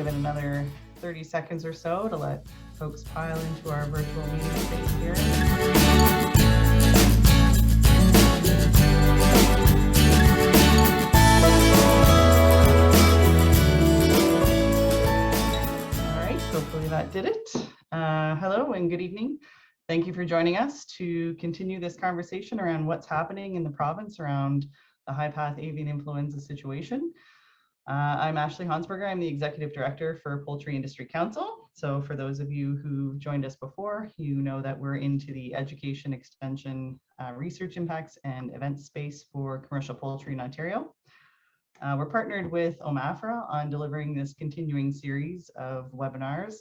give it another 30 seconds or so to let folks pile into our virtual meeting space here. All right, hopefully that did it. Hello and good evening. Thank you for joining us to continue this conversation around what's happening in the province around the high-path avian influenza situation. I'm Ashley Honsberger. I'm the Executive Director for Poultry Industry Council. So for those of you who've joined us before, you know that we're into the education, extension, research impacts, and event space for commercial poultry in Ontario. We're partnered with OMAFRA on delivering this continuing series of webinars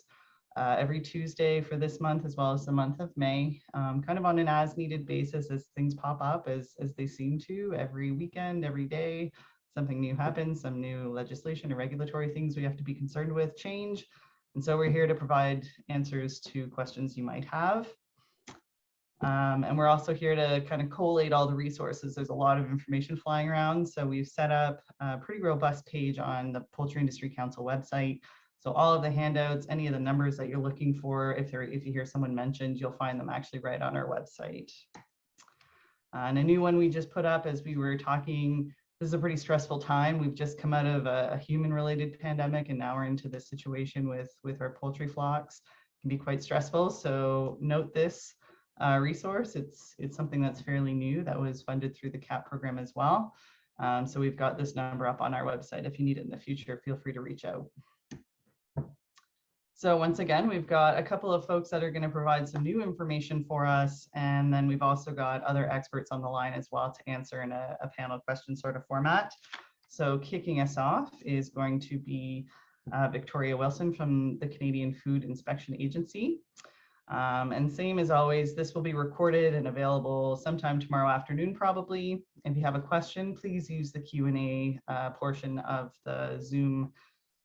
every Tuesday for this month, as well as the month of May, kind of on an as-needed basis as things pop up, as they seem to, every weekend, every day. Something new happens, some new legislation or regulatory things we have to be concerned with change. And so we're here to provide answers to questions you might have. And we're also here to kind of collate all the resources. There's a lot of information flying around. So we've set up a pretty robust page on the Poultry Industry Council website. So all of the handouts, any of the numbers that you're looking for, if you hear someone mentioned, you'll find them actually right on our website. And a new one we just put up as we were talking. This is a pretty stressful time. We've just come out of a human-related pandemic, and now we're into this situation with our poultry flocks. It can be quite stressful. So note this resource. It's something that's fairly new that was funded through the CAP program as well. So we've got this number up on our website. If you need it in the future, feel free to reach out. So once again, we've got a couple of folks that are going to provide some new information for us. And then we've also got other experts on the line as well to answer in a panel question sort of format. So kicking us off is going to be Victoria Wilson from the Canadian Food Inspection Agency. And same as always, this will be recorded and available sometime tomorrow afternoon, probably. If you have a question, please use the Q&A portion of the Zoom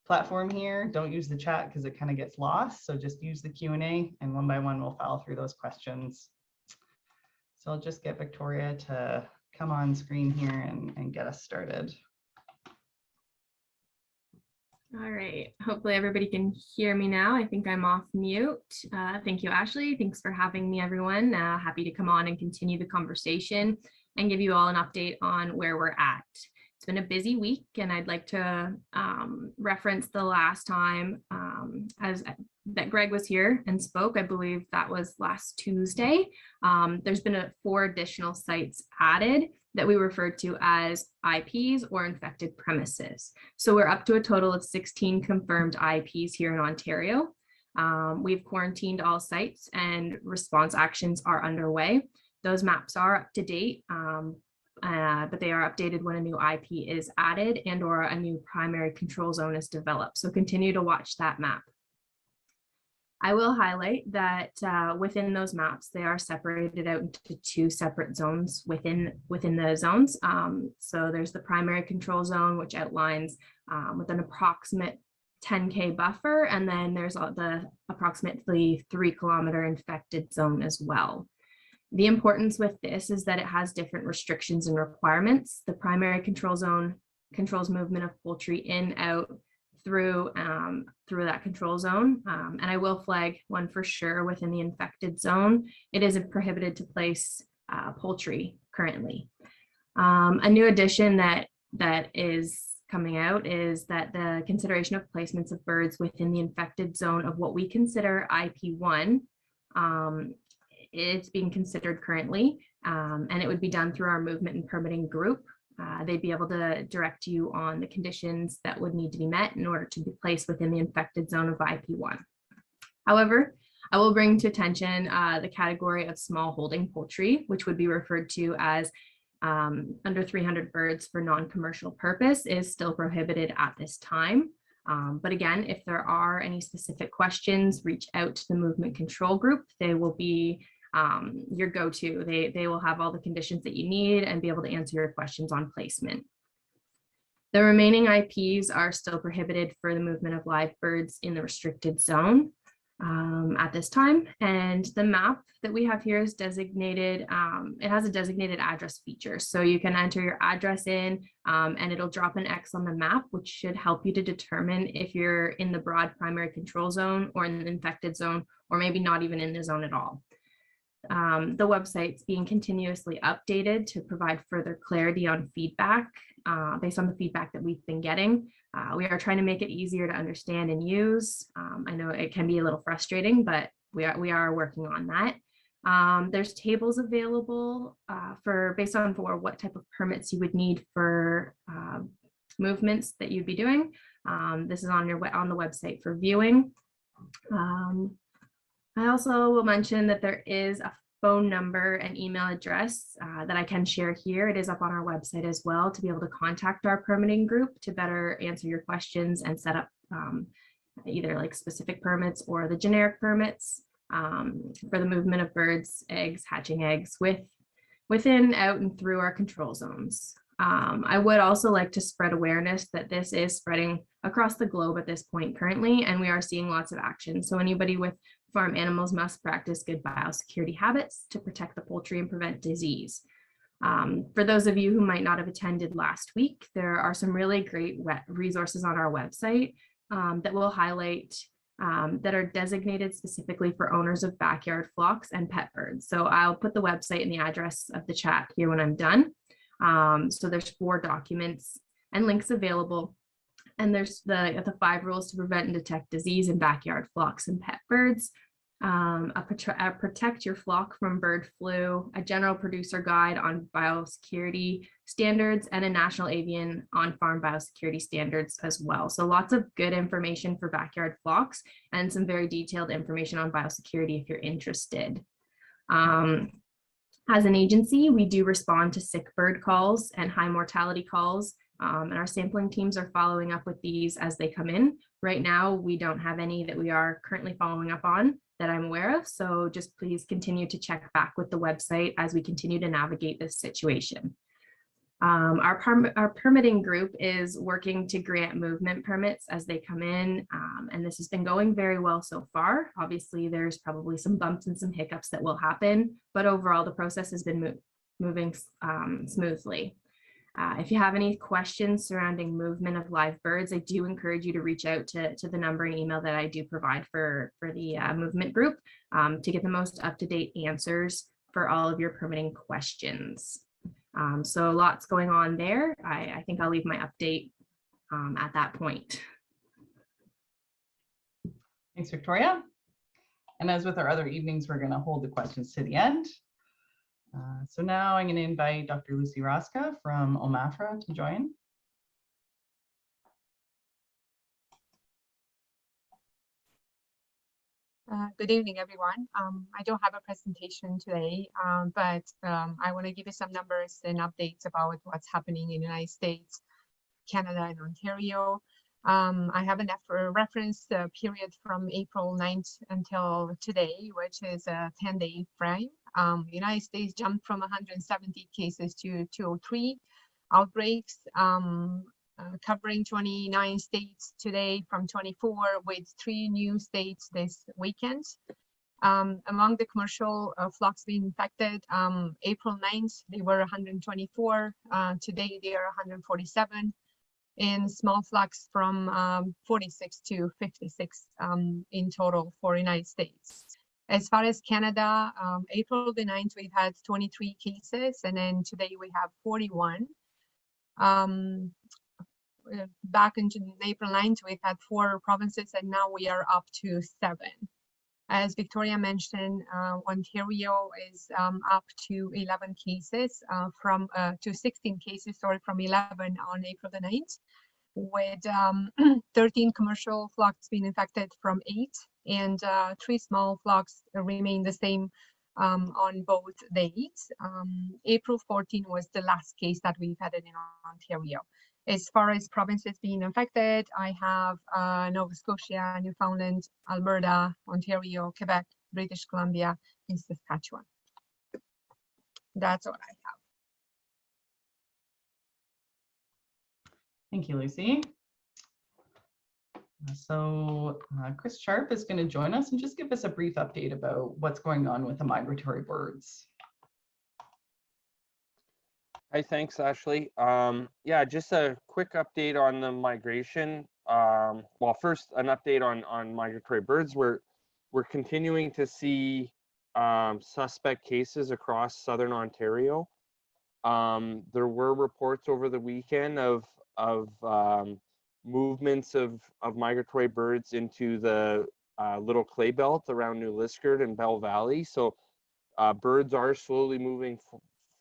platform here. Don't use the chat because it kind of gets lost. So just use the Q&A and one by one we'll file through those questions. So I'll just get Victoria to come on screen here and get us started. All right, hopefully everybody can hear me now. I think I'm off mute. Thank you, Ashley. Thanks for having me, everyone. Happy to come on and continue the conversation and give you all an update on where we're at. It's been a busy week, and I'd like to reference the last time that Greg was here and spoke. I believe that was last Tuesday. There's been 4 additional sites added that we refer to as IPs or infected premises. So we're up to a total of 16 confirmed IPs here in Ontario. We've quarantined all sites and response actions are underway. Those maps are up to date. But they are updated when a new IP is added and or a new primary control zone is developed. So continue to watch that map. I will highlight that within those maps, they are separated out into 2 separate zones within the zones. So there's the primary control zone, which outlines with an approximate 10K buffer, and then there's the approximately 3-kilometer infected zone as well. The importance with this is that it has different restrictions and requirements. The primary control zone controls movement of poultry in, out, through that control zone. And I will flag one for sure within the infected zone. It is prohibited to place poultry currently. A new addition that is coming out is that the consideration of placements of birds within the infected zone of what we consider IP1 it's being considered currently, and it would be done through our movement and permitting group. They'd be able to direct you on the conditions that would need to be met in order to be placed within the infected zone of IP1. However, I will bring to attention the category of small holding poultry, which would be referred to as under 300 birds for non-commercial purpose, is still prohibited at this time. But again, if there are any specific questions, reach out to the movement control group. They will be your go-to. They will have all the conditions that you need and be able to answer your questions on placement. The remaining IPs are still prohibited for the movement of live birds in the restricted zone. at this time. And the map that we have here is designated, it has a designated address feature. So you can enter your address in and it'll drop an X on the map, which should help you to determine if you're in the broad primary control zone or in the infected zone, or maybe not even in the zone at all. The website's being continuously updated to provide further clarity on feedback based on the feedback that we've been getting. We are trying to make it easier to understand and use. I know it can be a little frustrating, but we are working on that. There's tables available based on what type of permits you would need for movements that you'd be doing. This is on the website for viewing. I also will mention that there is a phone number and email address that I can share here. It is up on our website as well to be able to contact our permitting group to better answer your questions and set up either like specific permits or the generic permits for the movement of birds, eggs, hatching eggs within, out, and through our control zones. I would also like to spread awareness that this is spreading across the globe at this point currently, and we are seeing lots of action. So anybody with farm animals must practice good biosecurity habits to protect the poultry and prevent disease. For those of you who might not have attended last week, there are some really great resources on our website that will highlight that are designated specifically for owners of backyard flocks and pet birds. So I'll put the website and the address of the chat here when I'm done. So there's 4 documents and links available. And there's the 5 rules to prevent and detect disease in backyard flocks and pet birds, protect your flock from bird flu, a general producer guide on biosecurity standards, and a national avian on-farm biosecurity standards as well. So lots of good information for backyard flocks and some very detailed information on biosecurity if you're interested. As an agency, we do respond to sick bird calls and high mortality calls. And our sampling teams are following up with these as they come in. Right now, we don't have any that we are currently following up on that I'm aware of. So just please continue to check back with the website as we continue to navigate this situation. Our permitting group is working to grant movement permits as they come in. And this has been going very well so far. Obviously, there's probably some bumps and some hiccups that will happen, but overall, the process has been moving smoothly. If you have any questions surrounding movement of live birds, I do encourage you to reach out to the number and email that I do provide for the movement group to get the most up-to-date answers for all of your permitting questions. So lots going on there. I think I'll leave my update at that point. Thanks, Victoria. And as with our other evenings, we're going to hold the questions to the end. So now I'm going to invite Dr. Luci Rosca from OMAFRA to join. Good evening, everyone. I don't have a presentation today, but I want to give you some numbers and updates about what's happening in the United States, Canada, and Ontario. I have a reference period from April 9th until today, which is a 10-day frame. The United States jumped from 170 cases to 203 outbreaks, covering 29 states today from 24, with 3 new states this weekend. Among the commercial flocks being infected, April 9th, they were 124. Today, they are 147. In small flocks from 46 to 56 in total for United States. As far as Canada, April the 9th, we've had 23 cases, and then today we have 41. Back into April 9th, we've had 4 provinces, and now we are up to 7. As Victoria mentioned, Ontario is up to 11 cases to 16 cases, sorry, from 11 on April the 9th, with 13 commercial flocks being infected from 8, and 3 small flocks remain the same on both dates. April 14 was the last case that we've had in Ontario. As far as provinces being infected, I have Nova Scotia, Newfoundland, Alberta, Ontario, Quebec, British Columbia, and Saskatchewan. That's all I have. Thank you, Luci. Chris Sharp is going to join us and just give us a brief update about what's going on with the migratory birds. Hi, thanks, Ashley. Yeah, just a quick update on the migration. Well, first, an update on migratory birds. We're continuing to see suspect cases across southern Ontario. There were reports over the weekend of movements of migratory birds into the Little Clay Belt around New Liskeard and Bell Valley. So birds are slowly moving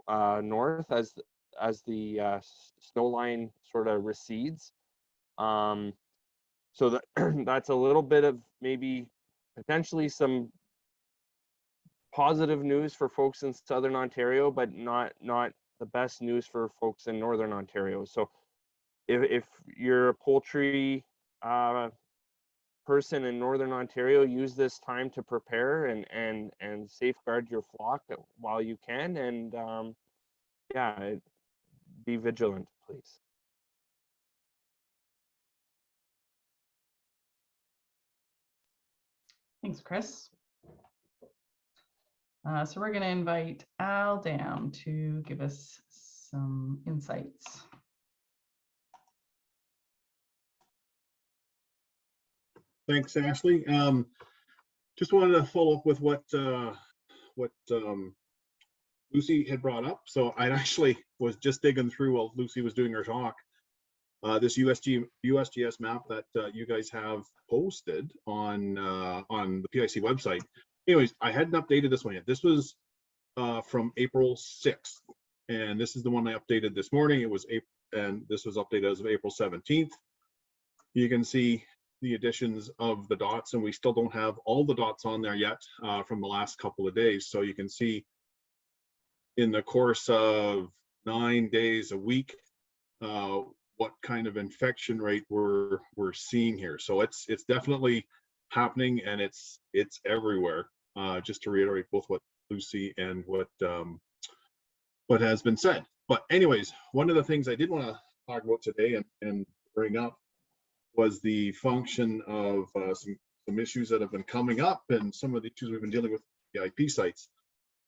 north as the snow line sort of recedes. So that's a little bit of maybe potentially some positive news for folks in southern Ontario, but not the best news for folks in northern Ontario. So if you're a poultry person in northern Ontario, use this time to prepare and safeguard your flock while you can, and yeah, be vigilant, please. Thanks, Chris. So we're going to invite Al down to give us some insights. Thanks, Ashley. Just wanted to follow up with what Luci had brought up. So I actually was just digging through while Luci was doing her talk. This USGS map that you guys have posted on the PIC website. Anyways, I hadn't updated this one yet. This was from April 6th, and this is the one I updated this morning. It was April, and this was updated as of April 17th. You can see the additions of the dots, and we still don't have all the dots on there yet from the last couple of days. So you can see in the course of 9 days a week what kind of infection rate we're seeing here. So it's definitely happening, and it's everywhere. Just to reiterate both what Luci and what has been said. But anyways, one of the things I did want to talk about today and bring up was the function of some issues that have been coming up, and some of the issues we've been dealing with the IP sites.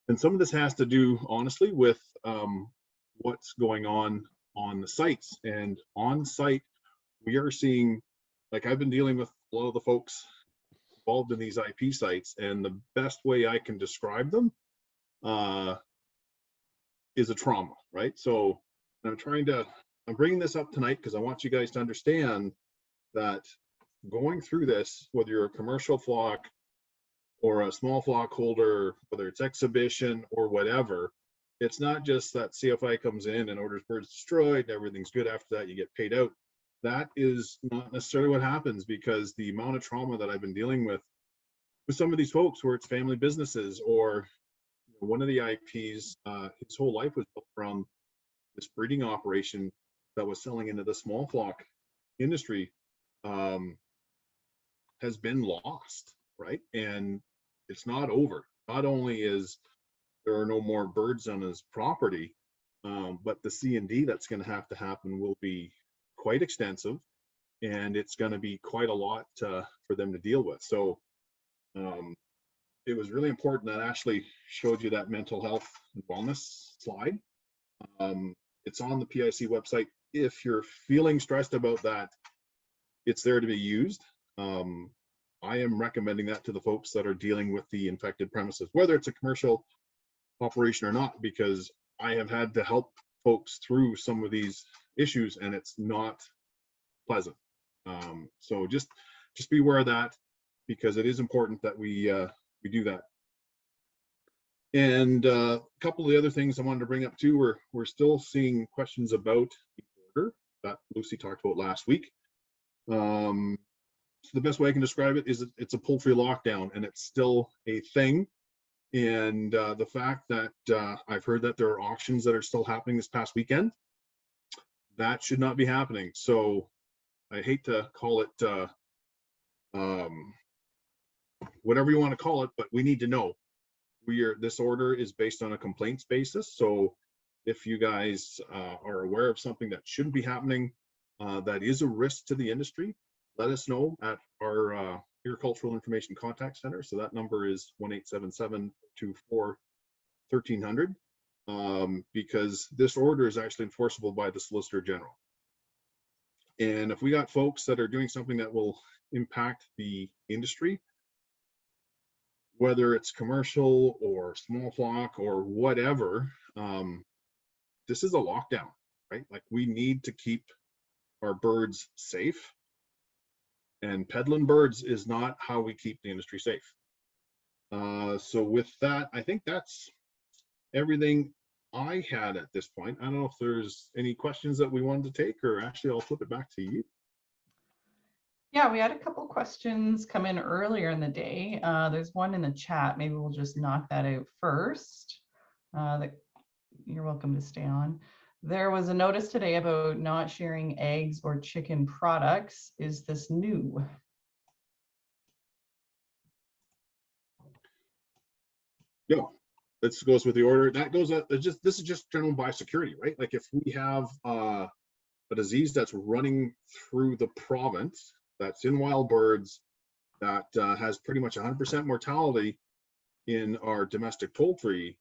And some of this has to do, honestly, with what's going on the sites. And on site, we are seeing, like, I've been dealing with a lot of the folks involved in these IP sites, and the best way I can describe them is a trauma, right? So I'm bringing this up tonight because I want you guys to understand that going through this, whether you're a commercial flock or a small flock holder, whether it's exhibition or whatever, it's not just that CFIA comes in and orders birds destroyed, everything's good after that, you get paid out. That is not necessarily what happens, because the amount of trauma that I've been dealing with some of these folks where it's family businesses, or one of the IPs, his whole life was built from this breeding operation that was selling into the small flock industry, has been lost, right? And it's not over. Not only is there are no more birds on his property, but the C&D that's going to happen will be quite extensive, and it's going to be quite a lot for them to deal with. So it was really important that Ashley showed you that mental health and wellness slide. It's on the PIC website. If you're feeling stressed about that, it's there to be used. I am recommending that to the folks that are dealing with the infected premises, whether it's a commercial operation or not, because I have had to help folks through some of these issues, and it's not pleasant. So just be aware of that, because it is important that we do that. And a couple of the other things I wanted to bring up too, we're still seeing questions about the order that Luci talked about last week. So the best way I can describe it is it's a poultry lockdown, and it's still a thing. And the fact that I've heard that there are auctions that are still happening this past weekend, that should not be happening. So I hate to call it whatever you want to call it, but we need to know. This order is based on a complaints basis. So if you guys are aware of something that shouldn't be happening, that is a risk to the industry, let us know at our Agricultural Information Contact Center. So that number is 1-877-24-1300, because this order is actually enforceable by the Solicitor General. And if we got folks that are doing something that will impact the industry, whether it's commercial or small flock or whatever, this is a lockdown, right? Like, we need to keep our birds safe, and peddling birds is not how we keep the industry safe. So with that, I think that's everything I had at this point. I don't know if there's any questions that we wanted to take, or actually I'll flip it back to you. Yeah, we had a couple questions come in earlier in the day. There's one in the chat. Maybe we'll just knock that out first. You're welcome to stay on. There was a notice today about not sharing eggs or chicken products. Is this new? No, this goes with the order. That goes up. This is just general biosecurity, right? Like, if we have a disease that's running through the province, that's in wild birds, that has pretty much 100% mortality in our domestic poultry,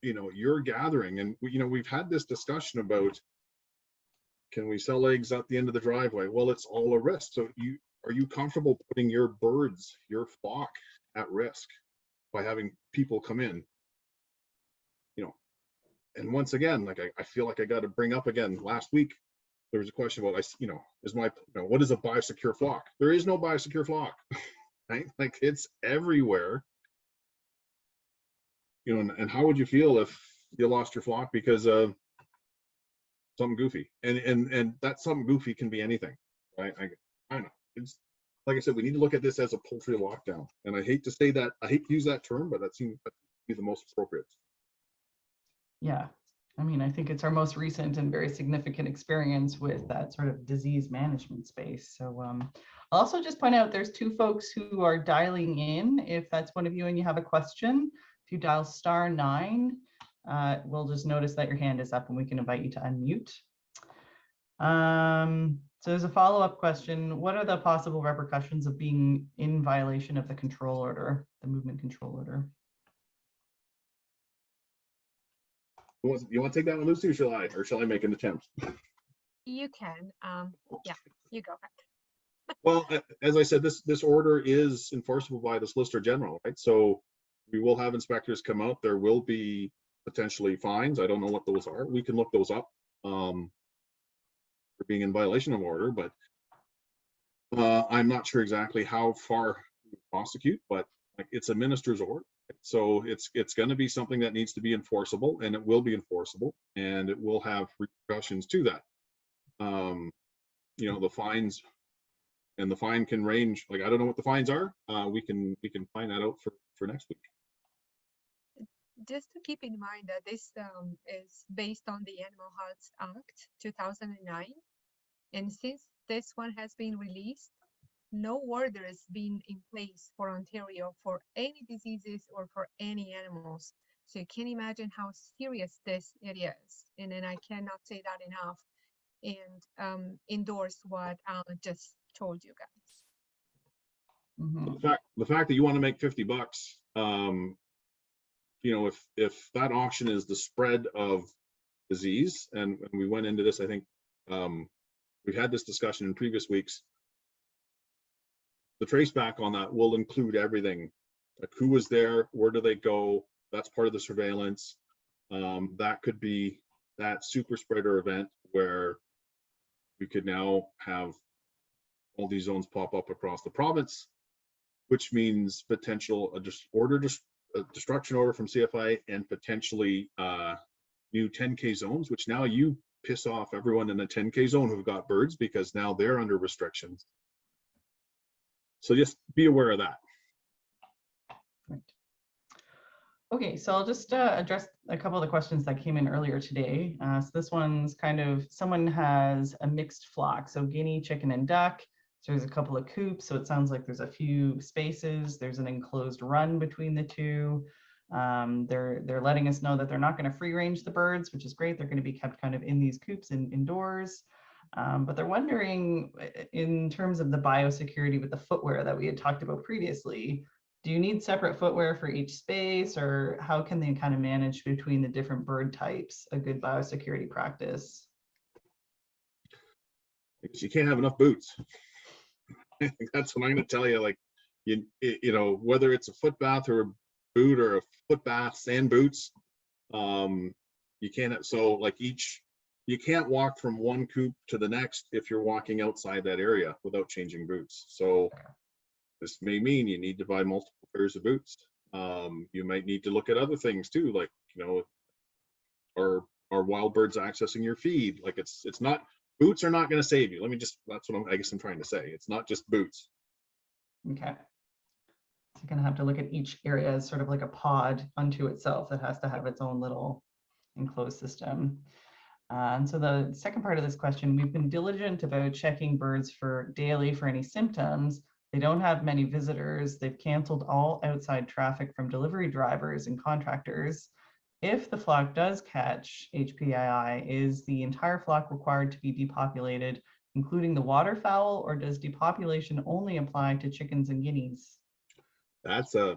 you know, you're gathering, and you know, we've had this discussion about, can we sell eggs at the end of the driveway? Well, it's all a risk. So are you comfortable putting your birds, your flock, at risk by having people come in? You know, and once again, like, I feel like I got to bring up again, last week there was a question about, what is a biosecure flock? There is no biosecure flock, right? Like, it's everywhere. You know, and how would you feel if you lost your flock because of something goofy? And that something goofy can be anything, right? I don't know. It's like I said, we need to look at this as a poultry lockdown. And I hate to say that, I hate to use that term, but that seems to be the most appropriate. Yeah, I mean, I think it's our most recent and very significant experience with that sort of disease management space. So I'll also just point out there's two folks who are dialing in. If that's one of you and you have a question, if you dial *9, we'll just notice that your hand is up and we can invite you to unmute. So there's a follow-up question. What are the possible repercussions of being in violation of the control order, the movement control order? You want to take that one, Lucy, or shall I make an attempt? You can. Yeah, you go ahead. Well, as I said, this order is enforceable by the Solicitor General, right? So we will have inspectors come out. There will be potentially fines. I don't know what those are. We can look those up for being in violation of order, but I'm not sure exactly how far we prosecute, but like, it's a minister's order. So it's going to be something that needs to be enforceable, and it will be enforceable, and it will have repercussions to that. You know, the fines, and the fine can range, like, I don't know what the fines are. We can find that out for next week. Just to keep in mind that this is based on the Animal Health Act 2009, and since this one has been released, no order has been in place for Ontario for any diseases or for any animals. So you can imagine how serious this it is. And then I cannot say that enough, and endorse what Alan just told you guys. Mm-hmm. The fact that you want to make $50, you know, if that auction is the spread of disease, and we went into this, I think we've had this discussion in previous weeks, the trace back on that will include everything, like who was there, where do they go, that's part of the surveillance. That could be that super spreader event where we could now have all these zones pop up across the province, which means potential destruction order from CFIA, and potentially new 10K zones, which now you piss off everyone in a 10K zone who've got birds, because now they're under restrictions. So just be aware of that. Right. Okay, so I'll just address a couple of the questions that came in earlier today. So this one's kind of, someone has a mixed flock, so guinea, chicken, and duck. So there's a couple of coops, so it sounds like there's a few spaces. There's an enclosed run between the two. They're letting us know that they're not going to free range the birds, which is great. They're going to be kept kind of in these coops and indoors. But they're wondering in terms of the biosecurity with the footwear that we had talked about previously, do you need separate footwear for each space, or how can they kind of manage between the different bird types a good biosecurity practice? Because you can't have enough boots. That's what I'm going to tell you. Like, you know, whether it's a foot bath or a boot or a foot bath and boots, you can't. So like you can't walk from one coop to the next if you're walking outside that area without changing boots. So this may mean you need to buy multiple pairs of boots. You might need to look at other things too, like, you know, are wild birds accessing your feed? Like it's not, boots are not going to save you. That's what I guess I'm trying to say. It's not just boots. Okay. So you're going to have to look at each area as sort of like a pod unto itself that has to have its own little enclosed system. And so the second part of this question, we've been diligent about checking birds daily for any symptoms. They don't have many visitors. They've canceled all outside traffic from delivery drivers and contractors. If the flock does catch HPAI, is the entire flock required to be depopulated, including the waterfowl, or does depopulation only apply to chickens and guineas? That's a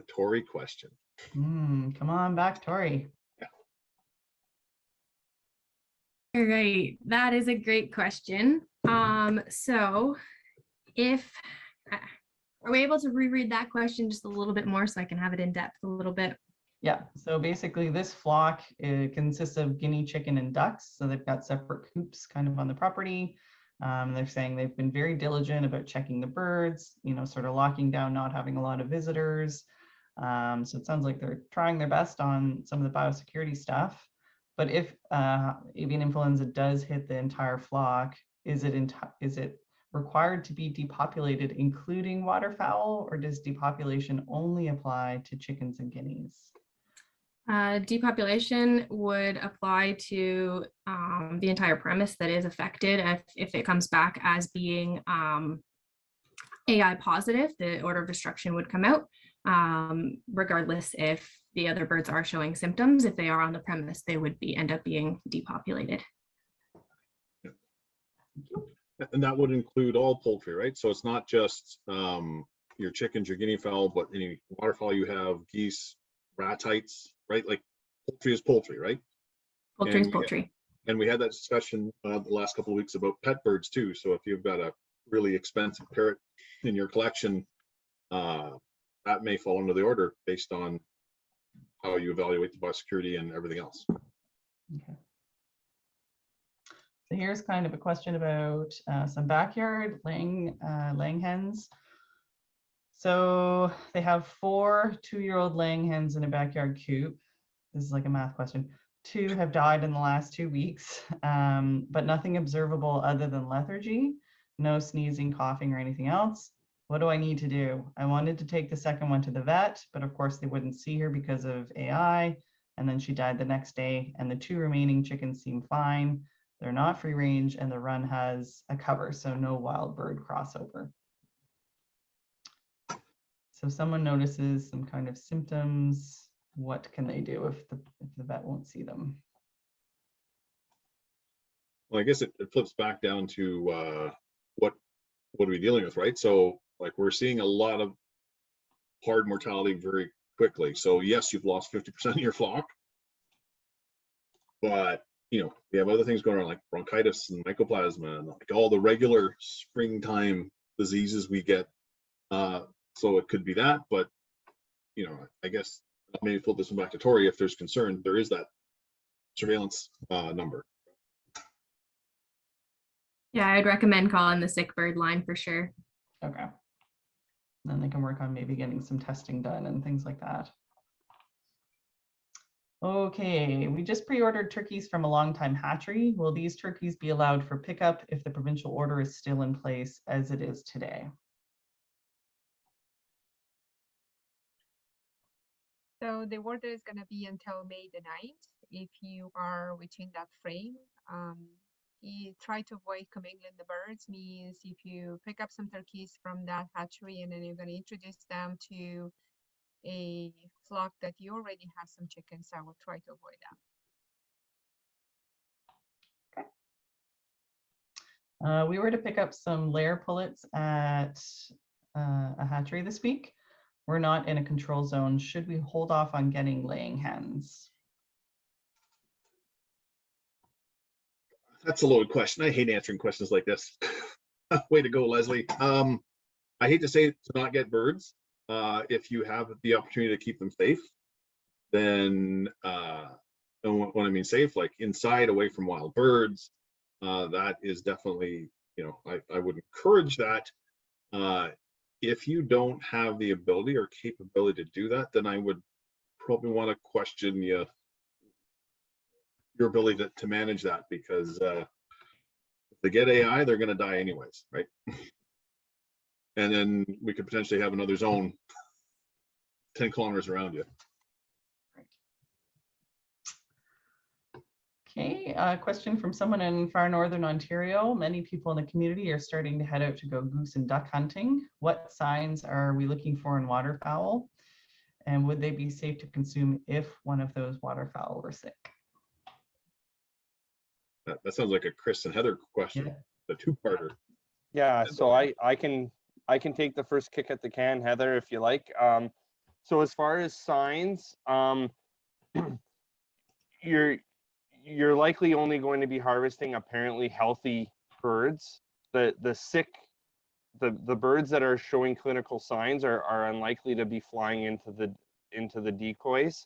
Tori question. Come on back, Tori. All right, that is a great question. So if are we able to reread that question just a little bit more so I can have it in depth a little bit? Yeah, so basically this flock consists of guinea, chicken, and ducks. So they've got separate coops kind of on the property. They're saying they've been very diligent about checking the birds, you know, sort of locking down, not having a lot of visitors. So it sounds like they're trying their best on some of the biosecurity stuff. But if avian influenza does hit the entire flock, is it required to be depopulated, including waterfowl, or does depopulation only apply to chickens and guineas? Depopulation would apply to the entire premise that is affected. If it comes back as being AI positive, the order of destruction would come out, regardless if the other birds are showing symptoms. If they are on the premise, they would end up being depopulated. And that would include all poultry, right? So it's not just your chickens, your guinea fowl, but any waterfowl you have, geese, ratites, right? Like poultry is poultry, right? Poultry is poultry. And we had that discussion the last couple of weeks about pet birds too. So if you've got a really expensive parrot in your collection, that may fall under the order based on how you evaluate the biosecurity and everything else. Okay. So here's kind of a question about some backyard laying hens. So they have 4 2-year-old laying hens in a backyard coop. This is like a math question. 2 have died in the last 2 weeks, but nothing observable other than lethargy, no sneezing, coughing, or anything else. What do I need to do? I wanted to take the second one to the vet, but of course they wouldn't see her because of AI. And then she died the next day, and the 2 remaining chickens seem fine. They're not free range, and the run has a cover, so no wild bird crossover. So if someone notices some kind of symptoms, what can they do if the vet won't see them? Well, I guess it flips back down to what are we dealing with, right? So like we're seeing a lot of hard mortality very quickly. So yes, you've lost 50% of your flock, but you know, we have other things going on like bronchitis and mycoplasma and like all the regular springtime diseases we get. So it could be that, but you know, I guess I'll maybe flip this one back to Tori. If there's concern, there is that surveillance number. Yeah, I'd recommend calling the sick bird line for sure. Okay. Then they can work on maybe getting some testing done and things like that. Okay, we just pre-ordered turkeys from a longtime hatchery. Will these turkeys be allowed for pickup if the provincial order is still in place as it is today? So the order is going to be until May the 9th. If you are within that frame, you try to avoid commingling the birds. Means if you pick up some turkeys from that hatchery and then you're going to introduce them to a flock that you already have some chickens, I will try to avoid that. We were to pick up some layer pullets at a hatchery this week. We're not in a control zone. Should we hold off on getting laying hens? That's a loaded question. I hate answering questions like this. Way to go, Leslie. I hate to say to not get birds. If you have the opportunity to keep them safe, then and when I mean safe, like inside, away from wild birds, that is definitely, you know, I would encourage that. If you don't have the ability or capability to do that, then I would probably want to question your ability to manage that, because if they get AI, they're going to die anyways, right? And then we could potentially have another zone 10 kilometers around you. Okay, a question from someone in far northern Ontario. Many people in the community are starting to head out to go goose and duck hunting. What signs are we looking for in waterfowl? And would they be safe to consume if one of those waterfowl were sick? That sounds like a Chris and Heather question, the two-parter. Yeah, so I can take the first kick at the can, Heather, if you like. So as far as signs, you're likely only going to be harvesting apparently healthy birds. The birds that are showing clinical signs are unlikely to be flying into the decoys.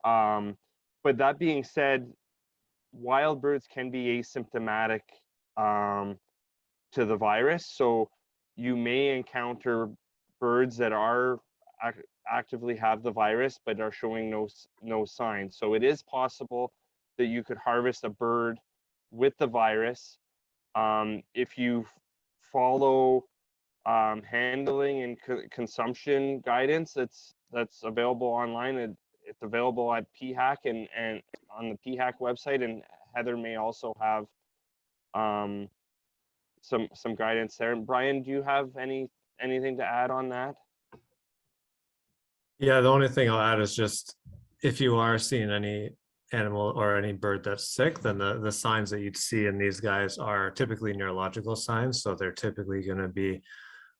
But that being said, wild birds can be asymptomatic to the virus. So you may encounter birds that are actively have the virus but are showing no signs. So it is possible that you could harvest a bird with the virus. If you follow handling and consumption guidance that's available online, it's available at PHAC and on the PHAC website, and Heather may also have some guidance there. Brian, do you have anything to add on that? Yeah, the only thing I'll add is just if you are seeing any animal or any bird that's sick, then the signs that you'd see in these guys are typically neurological signs. So they're typically going to be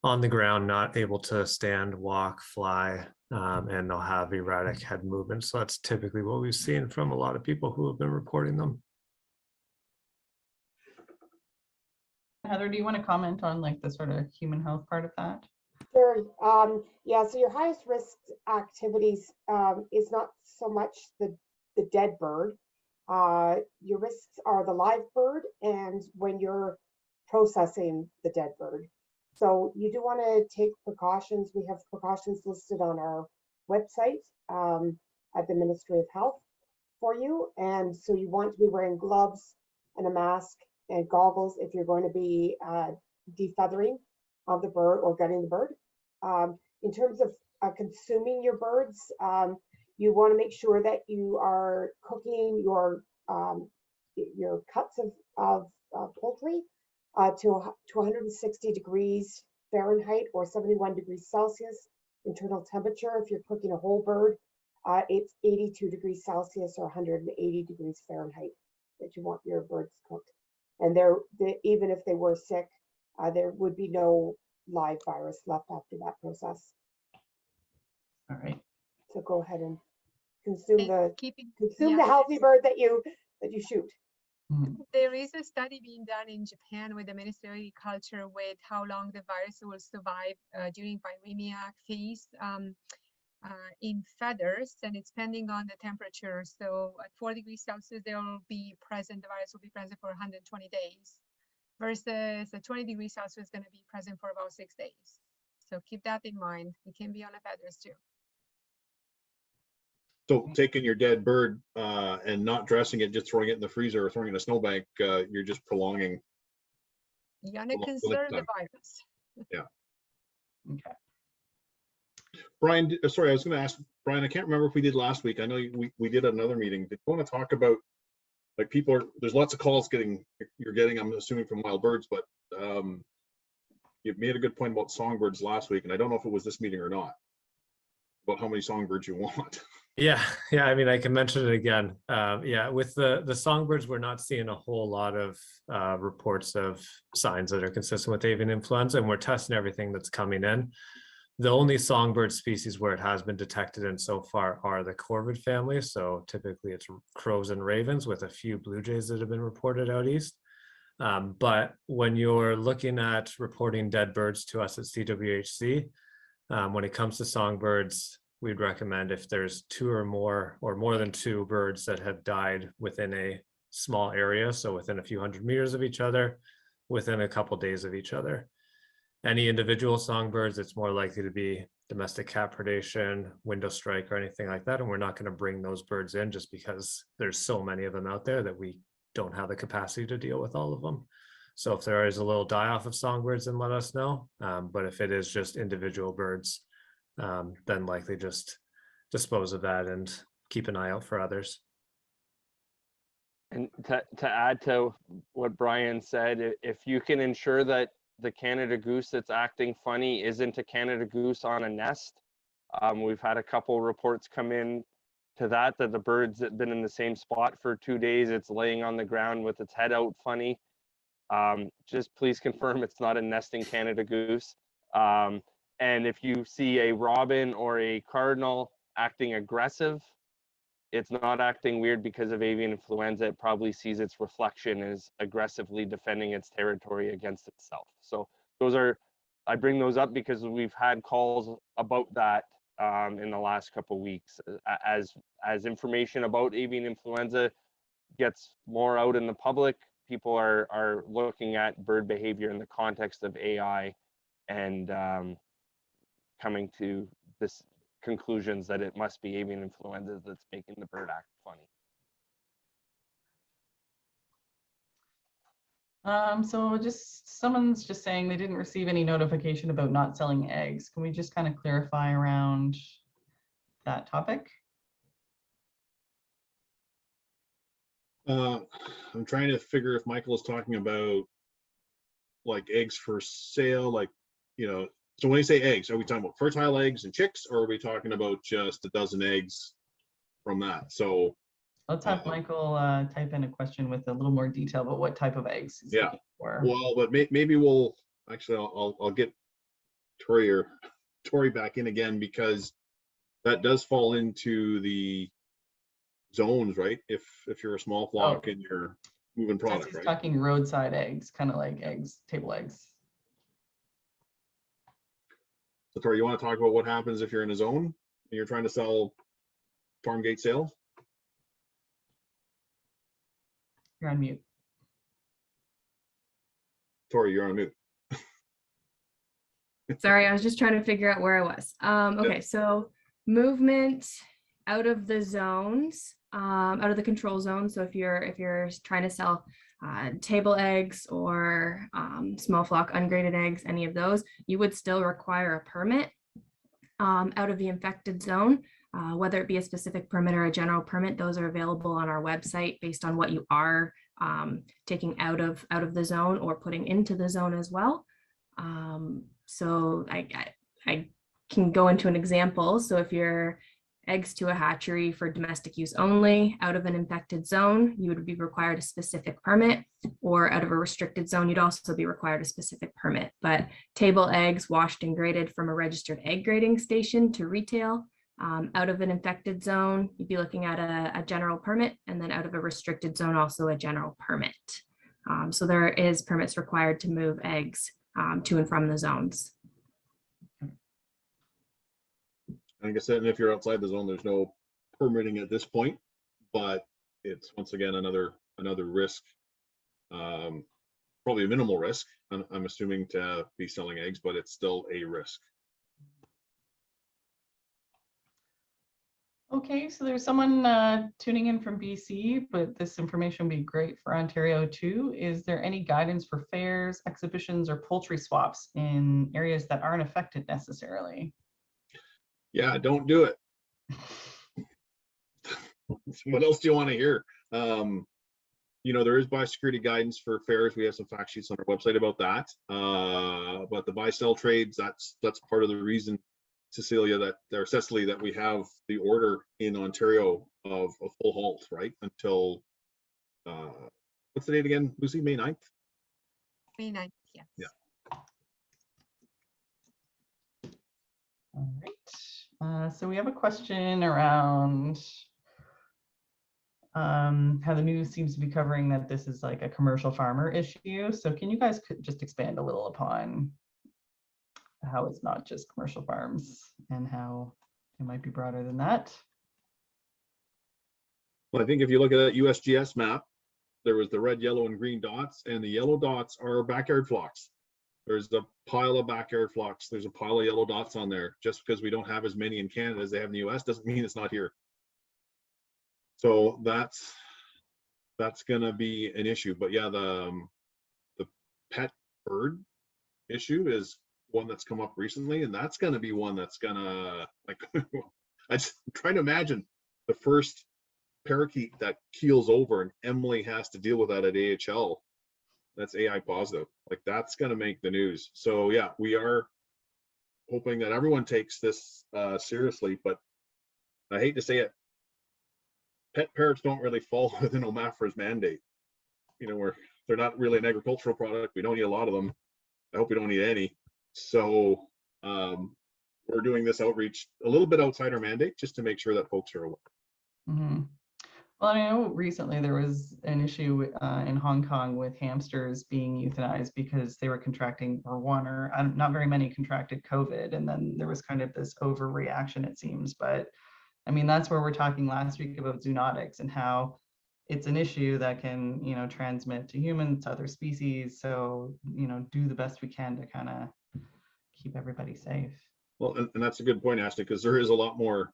on the ground, not able to stand, walk, fly, and they'll have erratic head movement. So that's typically what we've seen from a lot of people who have been reporting them. Heather, do you want to comment on like the sort of human health part of that? Sure. Yeah, so your highest risk activities is not so much the dead bird. Your risks are the live bird and when you're processing the dead bird. So you do want to take precautions. We have precautions listed on our website at the Ministry of Health for you. And so you want to be wearing gloves and a mask and goggles if you're going to be defeathering of the bird or gutting the bird. In terms of consuming your birds, you want to make sure that you are cooking your cuts of poultry to 160 degrees Fahrenheit or 71 degrees Celsius internal temperature. If you're cooking a whole bird, it's 82 degrees Celsius or 180 degrees Fahrenheit that you want your birds cooked. And even if they were sick, there would be no live virus left after that process. All right. So go ahead and consume the Yeah, healthy bird that you shoot. there is a study being done in Japan with the Ministry of Agriculture with how long the virus will survive during viremia phase in feathers, and it's depending on the temperature. So at 4 degrees Celsius, the virus will be present for 120 days, versus at 20 degrees Celsius is going to be present for about 6 days. So keep that in mind. It can be on the feathers too. So taking your dead bird and not dressing it, just throwing it in the freezer or throwing it in a snowbank, you're just prolonging. You're going to conserve the virus. Yeah. Okay. Brian, sorry, I was going to ask Brian, I can't remember if we did last week. I know we did another meeting. Did you want to talk about, like, there's lots of calls you're getting, I'm assuming, from wild birds, but you made a good point about songbirds last week, and I don't know if it was this meeting or not, about how many songbirds you want. Yeah, yeah. I mean, I can mention it again. Yeah, with the songbirds, we're not seeing a whole lot of reports of signs that are consistent with avian influenza, and we're testing everything that's coming in. The only songbird species where it has been detected in so far are the corvid family. So typically it's crows and ravens, with a few blue jays that have been reported out east. But when you're looking at reporting dead birds to us at CWHC, when it comes to songbirds, we'd recommend if there's two or more than two birds that have died within a small area, so within a few hundred meters of each other, within a couple days of each other. Any individual songbirds, it's more likely to be domestic cat predation, window strike, or anything like that. And we're not going to bring those birds in just because there's so many of them out there that we don't have the capacity to deal with all of them. So if there is a little die off of songbirds, then let us know. But if it is just individual birds, then likely just dispose of that and keep an eye out for others. And to add to what Brian said, if you can ensure that the Canada goose that's acting funny isn't a Canada goose on a nest, we've had a couple reports come in to that the bird's been in the same spot for 2 days. It's laying on the ground with its head out funny. Just please confirm it's not a nesting Canada goose. And if you see a robin or a cardinal acting aggressive, it's not acting weird because of avian influenza. It probably sees its reflection as aggressively defending its territory against itself. So those are, I bring those up because we've had calls about that in the last couple of weeks. As information about avian influenza gets more out in the public, people are looking at bird behavior in the context of AI and coming to this conclusions that it must be avian influenza that's making the bird act funny. So someone's just saying they didn't receive any notification about not selling eggs. Can we just kind of clarify around that topic? I'm trying to figure if Michael is talking about like eggs for sale, like, you know, so when you say eggs, are we talking about fertile eggs and chicks, or are we talking about just a dozen eggs from that? So let's have Michael type in a question with a little more detail about what type of eggs he's looking for. Well, but maybe we'll actually I'll get Tori back in again, because that does fall into the zones, right? If you're a small flock and you're moving product, He's right? talking roadside eggs, kind of like eggs, table eggs. So Tori, you want to talk about what happens if you're in a zone and you're trying to sell farm gate sales? You're on mute. Tori, you're on mute. Sorry, I was just trying to figure out where I was. Okay, so movement out of the zones, out of the control zone. So if you're trying to sell table eggs or small flock ungraded eggs, any of those, you would still require a permit out of the infected zone, whether it be a specific permit or a general permit. Those are available on our website based on what you are taking out of the zone or putting into the zone as well. So I can go into an example. So if you're eggs to a hatchery for domestic use only out of an infected zone, you would be required a specific permit, or out of a restricted zone, you'd also be required a specific permit. But table eggs washed and graded from a registered egg grading station to retail out of an infected zone, you'd be looking at a general permit, and then out of a restricted zone, also a general permit. So there is permits required to move eggs to and from the zones. Like I said, and if you're outside the zone, there's no permitting at this point, but it's once again another risk, probably a minimal risk, I'm assuming, to be selling eggs, but it's still a risk. Okay, so there's someone tuning in from BC, but this information would be great for Ontario too. Is there any guidance for fairs, exhibitions, or poultry swaps in areas that aren't affected necessarily? Yeah, don't do it. What else do you want to hear? You know, there is biosecurity guidance for fairs. We have some fact sheets on our website about that. But the buy-sell trades, that's part of the reason Cecilia, or Cecily, that we have the order in Ontario of a full halt, right? Until, what's the date again, Lucy? May 9th? May 9th, yes. Yeah. All right. So we have a question around how the news seems to be covering that this is like a commercial farmer issue. So can you guys just expand a little upon how it's not just commercial farms and how it might be broader than that? Well, I think if you look at that USGS map, there was the red, yellow, and green dots, and the yellow dots are backyard flocks. There's a pile of backyard flocks. There's a pile of yellow dots on there. Just because we don't have as many in Canada as they have in the US doesn't mean it's not here. So that's gonna be an issue. But yeah, the pet bird issue is one that's come up recently, and that's gonna be one that's gonna, like, I'm trying to imagine the first parakeet that keels over and Emily has to deal with that at AHL. That's AI positive. Like, that's gonna make the news. So yeah, we are hoping that everyone takes this seriously, but I hate to say it, pet parrots don't really fall within OMAFRA's mandate. You know, they're not really an agricultural product. We don't need a lot of them. I hope we don't need any. So we're doing this outreach a little bit outside our mandate just to make sure that folks are aware. Mm-hmm. Well, I know recently there was an issue in Hong Kong with hamsters being euthanized because they were contracting, or not very many contracted COVID, and then there was kind of this overreaction, it seems. But I mean, that's where we're talking last week about zoonotics and how it's an issue that can, you know, transmit to humans, to other species. So, you know, do the best we can to kind of keep everybody safe. Well, and that's a good point, Ashley, because there is a lot more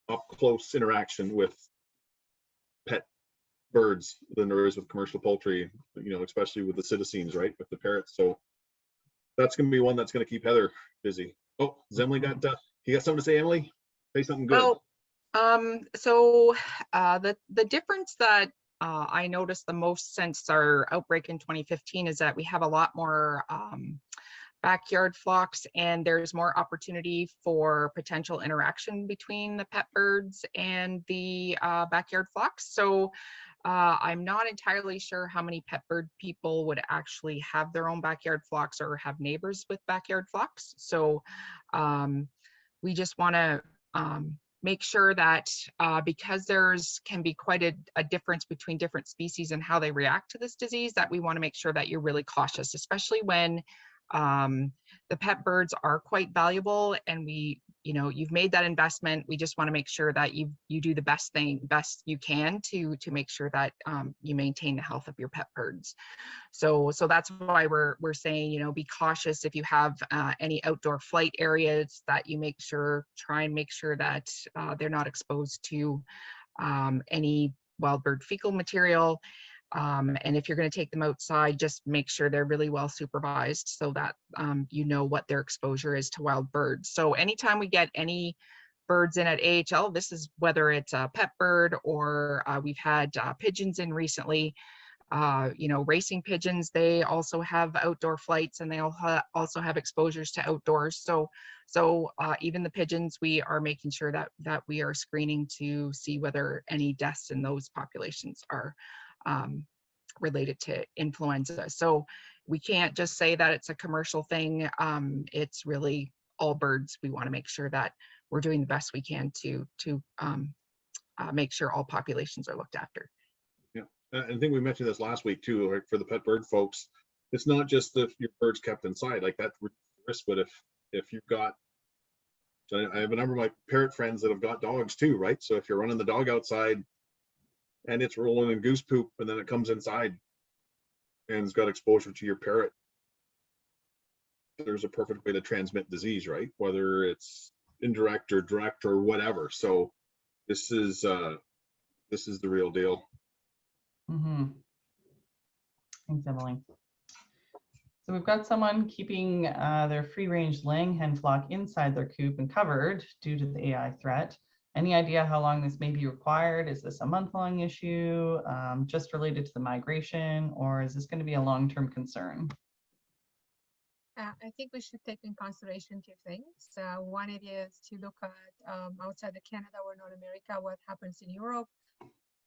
up close interaction with pet birds than there is with commercial poultry, you know, especially with the citizens, right, with the parrots. So that's going to be one that's going to keep Heather busy. Oh, has Emily got, you got something to say, Emily? Say something good. Well, so the difference that I noticed the most since our outbreak in 2015 is that we have a lot more backyard flocks, and there's more opportunity for potential interaction between the pet birds and the backyard flocks. So I'm not entirely sure how many pet bird people would actually have their own backyard flocks or have neighbors with backyard flocks. So we just want to make sure that because can be quite a difference between different species and how they react to this disease, that we want to make sure that you're really cautious, especially when the pet birds are quite valuable, and you've made that investment. We just want to make sure that you do the best you can to make sure that you maintain the health of your pet birds. So that's why we're saying, be cautious if you have any outdoor flight areas, that you try and make sure that they're not exposed to any wild bird fecal material. And if you're going to take them outside, just make sure they're really well supervised so that you know what their exposure is to wild birds. So anytime we get any birds in at AHL, this is whether it's a pet bird or we've had pigeons in recently. Racing pigeons, they also have outdoor flights, and they also have exposures to outdoors. So even the pigeons, we are making sure that we are screening to see whether any deaths in those populations are related to influenza. So we can't just say that it's a commercial thing. It's really all birds. We want to make sure that we're doing the best we can to make sure all populations are looked after. Yeah, I think we mentioned this last week too, right, for the pet bird folks. It's not just if your bird's kept inside, like that risk, but if you've got, so I have a number of my parrot friends that have got dogs too, right? So if you're running the dog outside and it's rolling in goose poop, and then it comes inside and it's got exposure to your parrot, there's a perfect way to transmit disease, right? Whether it's indirect or direct or whatever. So this is the real deal. Mm-hmm. Thanks, Emily. So we've got someone keeping their free-range laying hen flock inside their coop and covered due to the AI threat. Any idea how long this may be required? Is this a month-long issue, just related to the migration, or is this going to be a long-term concern? I think we should take in consideration two things. One, it is to look at outside of Canada or North America, what happens in Europe.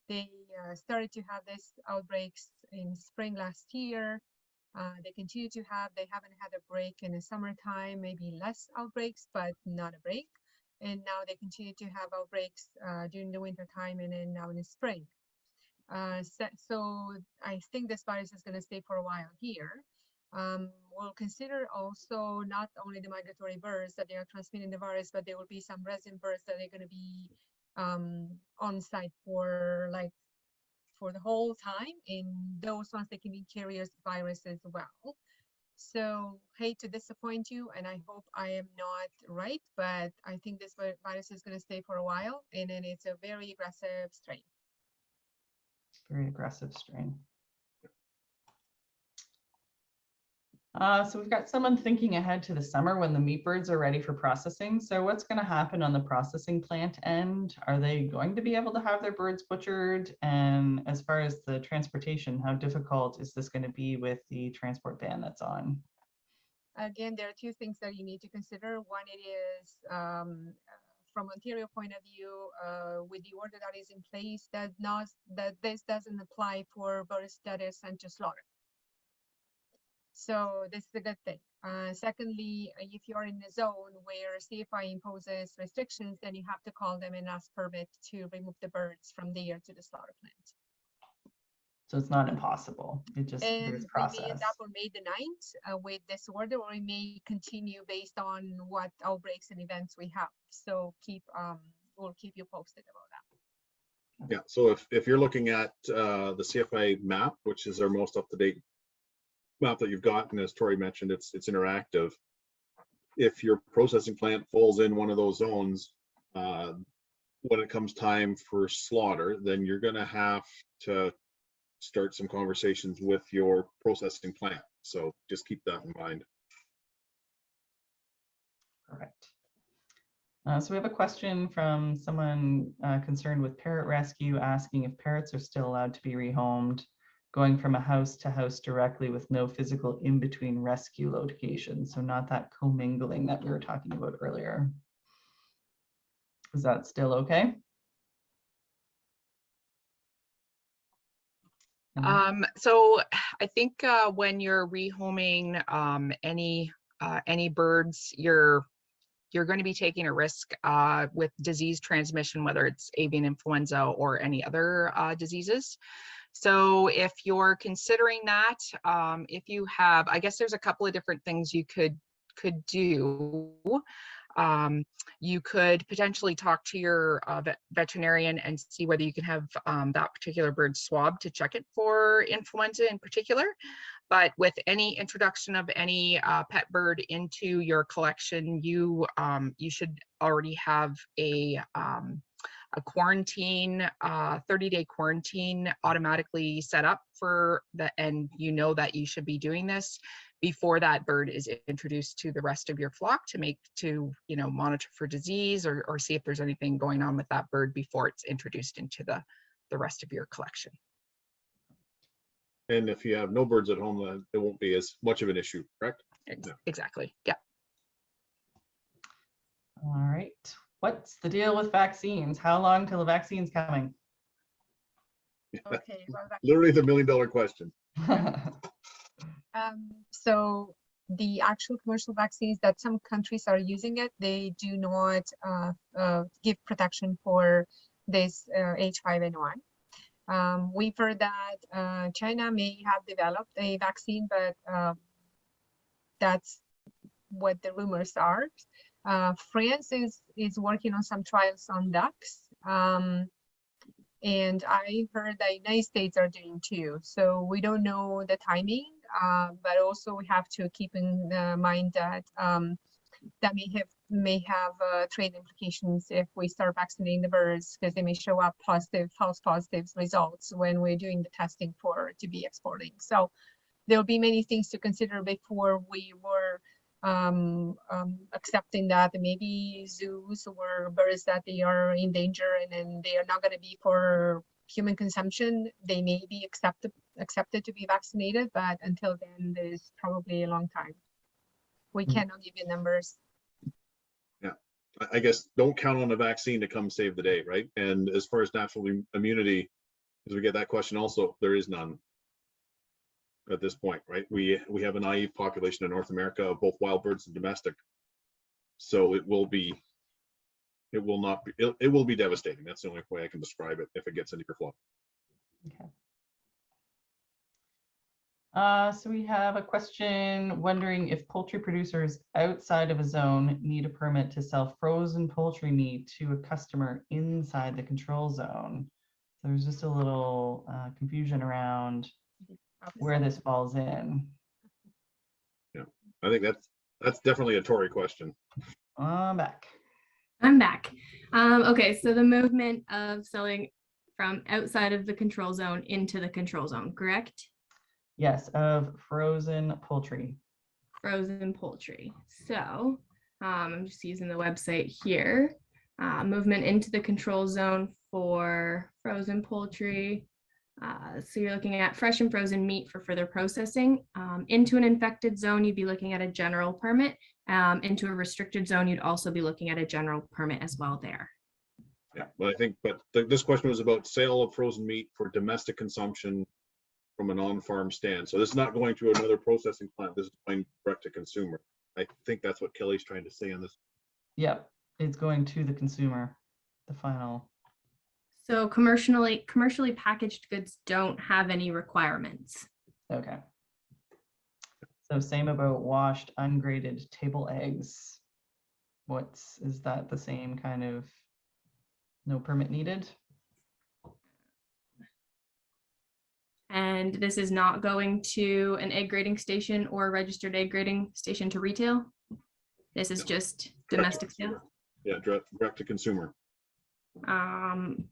They started to have these outbreaks in spring last year. They continue to have, they haven't had a break in the summertime, maybe less outbreaks, but not a break. And now they continue to have outbreaks during the winter time and then now in the spring. So I think this virus is going to stay for a while here. We'll consider also not only the migratory birds that they are transmitting the virus, but there will be some resident birds that are going to be on site for the whole time, and those ones they can be carriers of virus as well. So hate to disappoint you, and I hope I am not right, but I think this virus is going to stay for a while, and then it's a very aggressive strain. Very aggressive strain. So we've got someone thinking ahead to the summer when the meat birds are ready for processing. So what's going to happen on the processing plant end? Are they going to be able to have their birds butchered? And as far as the transportation, how difficult is this going to be with the transport ban that's on? Again, there are two things that you need to consider. One, it is from Ontario point of view, with the order that is in place, that this doesn't apply for birds that are sent to slaughter. So this is a good thing. Secondly, if you're in a zone where CFIA imposes restrictions, then you have to call them and ask permit to remove the birds from there to the slaughter plant. So it's not impossible. It just And there's we process. may end up on May the 9th with this order, or we may continue based on what outbreaks and events we have. So we'll keep you posted about that. Yeah, so if you're looking at the CFIA map, which is our most up-to-date map that you've got, and as Tori mentioned, it's interactive. If your processing plant falls in one of those zones, when it comes time for slaughter, then you're going to have to start some conversations with your processing plant. So just keep that in mind. Perfect. So we have a question from someone concerned with parrot rescue, asking if parrots are still allowed to be rehomed, going from a house to house directly with no physical in-between rescue locations. So not that commingling that we were talking about earlier. Is that still okay? So I think when you're rehoming any birds, you're going to be taking a risk with disease transmission, whether it's avian influenza or any other diseases. So if you're considering that, if you have, I guess there's a couple of different things you could do. You could potentially talk to your veterinarian and see whether you can have that particular bird swabbed to check it for influenza in particular. But with any introduction of any pet bird into your collection, you should already have a quarantine, 30-day quarantine automatically set up for that, and you know that you should be doing this before that bird is introduced to the rest of your flock to monitor for disease or see if there's anything going on with that bird before it's introduced into the rest of your collection. And if you have no birds at home, then it won't be as much of an issue, correct? Exactly. Yeah. All right. What's the deal with vaccines? How long till the vaccine's coming? Okay, well, Literally the $1,000,000 question. so the actual commercial vaccines that some countries are using it, they do not give protection for this H5N1. We've heard that China may have developed a vaccine, but that's what the rumors are. France is working on some trials on ducks. And I heard that United States are doing too. So we don't know the timing, but also we have to keep in mind that that may have trade implications if we start vaccinating the birds, because they may show up positive, false positive results when we're doing the testing to be exporting. So there'll be many things to consider before we were accepting that maybe zoos or birds that they are in danger and then they are not going to be for human consumption, they may be accepted to be vaccinated, but until then there's probably a long time. we cannot give you numbers. I guess don't count on a vaccine to come save the day, right? And as far as natural immunity, as we get that question also, there is none at this point, right? We have a naive population in North America of both wild birds and domestic. So it will be devastating. That's the only way I can describe it if it gets into your flock. Okay. So we have a question wondering if poultry producers outside of a zone need a permit to sell frozen poultry meat to a customer inside the control zone. So there's just a little confusion around where this falls in. Yeah, I think that's definitely a Tory question. I'm back. I'm back. Okay, so the movement of selling from outside of the control zone into the control zone, correct? Yes, of frozen poultry. Frozen poultry. So I'm just using the website here. Movement into the control zone for frozen poultry. So you're looking at fresh and frozen meat for further processing. Into an infected zone, you'd be looking at a general permit. Into a restricted zone, you'd also be looking at a general permit as well there. Yeah, but I think, this question was about sale of frozen meat for domestic consumption from an on-farm stand. So this is not going to another processing plant. This is going direct to consumer. I think that's what Kelly's trying to say on this. Yep, it's going to the consumer, the final. So commercially packaged goods don't have any requirements. Okay. So same about washed, ungraded table eggs. Is that the same kind of no permit needed? And this is not going to an egg grading station or a registered egg grading station to retail. This is just domestic sale. Yeah, direct to consumer. I'm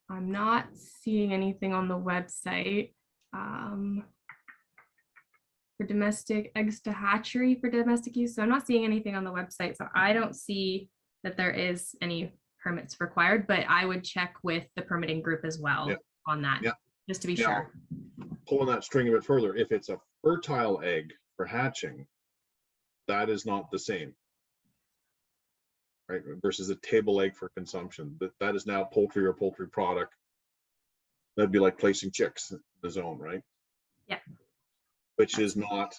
not seeing anything on the website for domestic eggs to hatchery for domestic use. So I'm not seeing anything on the website. So I don't see that there is any permits required, but I would check with the permitting group as well on that, just to be sure. Pulling that string a bit further, if it's a fertile egg for hatching, that is not the same, right? Versus a table egg for consumption. That is now poultry or poultry product. That'd be like placing chicks in the zone, right? Yeah. Which is not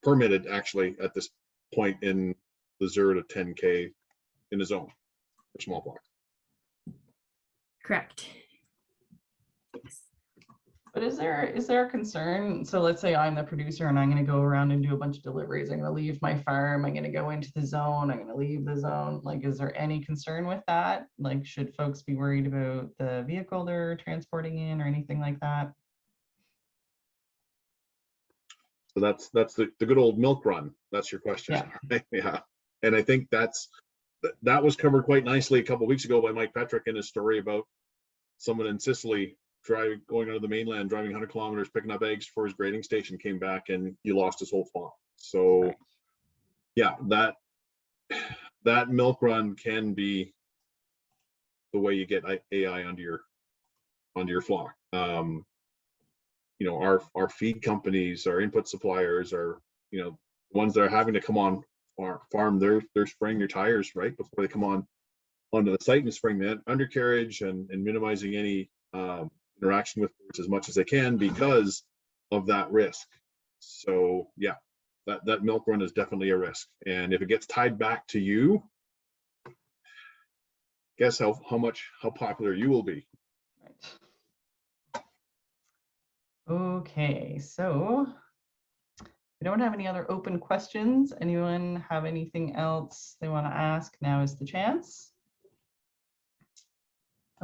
permitted actually at this point in the 0 to 10K in the zone for smallpox. Correct. But is there a concern? So let's say I'm the producer and I'm going to go around and do a bunch of deliveries. I'm going to leave my farm. I'm going to go into the zone. I'm going to leave the zone. Like, is there any concern with that? Like, should folks be worried about the vehicle they're transporting in or anything like that? So that's the good old milk run. That's your question. Yeah. Right? Yeah. And I think that was covered quite nicely a couple of weeks ago by Mike Petrick in his story about someone in Sicily going out of the mainland, driving 100 kilometers, picking up eggs for his grading station, came back and he lost his whole flock. So yeah, that milk run can be the way you get AI onto your flock. You know, our feed companies, our input suppliers are, you know, ones that are having to come on farm, they're spraying your tires right before they come onto the site and spraying the undercarriage and minimizing any interaction with birds as much as they can because of that risk. So yeah, that milk run is definitely a risk. And if it gets tied back to you, guess how popular you will be. Right. Okay, so we don't have any other open questions. Anyone have anything else they want to ask? Now is the chance.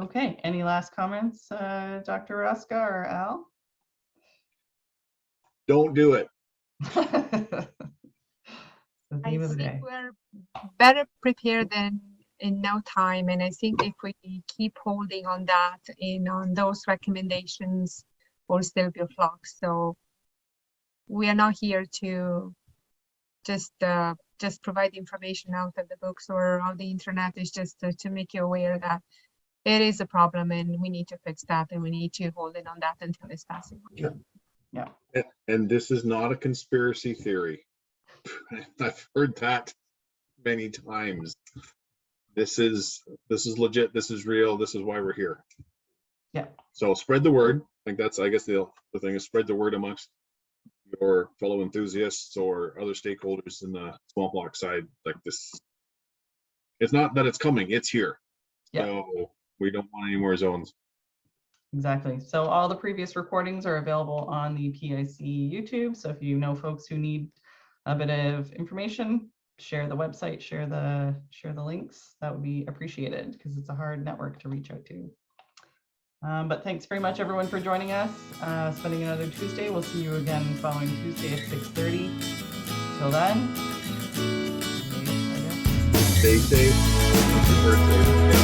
Okay, any last comments, Dr. Rosca or Al? Don't do it. The I theme of the think day. we're better prepared than in no time. And I think if we keep holding on that and on those recommendations, we'll still be a flock. So we are not here to just provide information out of the books or on the internet. It's just to make you aware that it is a problem and we need to fix that and we need to hold it on that until it's passing. Yeah. And this is not a conspiracy theory. I've heard that many times. This is legit. This is real. This is why we're here. Yeah. So spread the word. I think that's, I guess the thing is spread the word amongst your fellow enthusiasts or other stakeholders in the smallpox side. Like this, it's not that it's coming, it's here. Yeah. So we don't want any more zones. Exactly. So all the previous recordings are available on the PIC YouTube. So if you know folks who need a bit of information, share the website, share the links. That would be appreciated because it's a hard network to reach out to. But thanks very much, everyone, for joining us. Spending another Tuesday. We'll see you again following Tuesday at 6:30. Till then, Stay safe. Happy birthday.